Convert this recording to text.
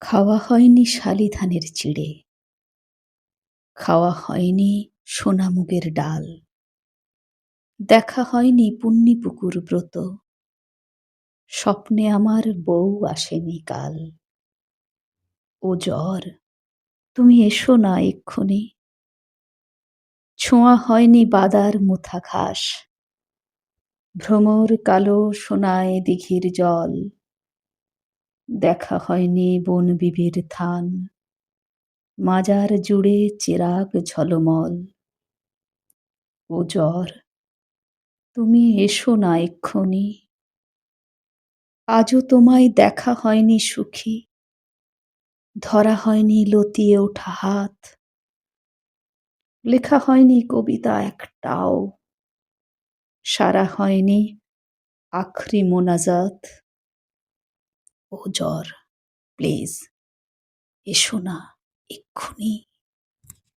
খাওয়া হয়নি শালি ধানের চিড়ে, খাওয়া হয়নি সোনামুগের ডাল, দেখা হয়নি পুণ্যিপুকুর ব্রত, স্বপ্নে আমার বউ আসেনি কাল। ও জ্বর, তুমি এসো না এক্ষুনি, ছোঁয়া হয়নি বাদার মুথা ঘাস, ভ্রমর কালো সোনায় দিঘির জল, দেখা হয়নি বনবিবির থান, মাজার জুড়ে চেরাগ ঝলমল। ও জ্বর, তুমি এসো না এক্ষুনি, আজও তোমায় দেখা হয়নি সুখী, ধরা হয়নি লতিয়ে ওঠা হাত, লেখা হয়নি কবিতা একটাও, সারা হয়নি আখরি মোনাজাত। ও জ্বর, প্লিজ এসো না এক্ষুনি।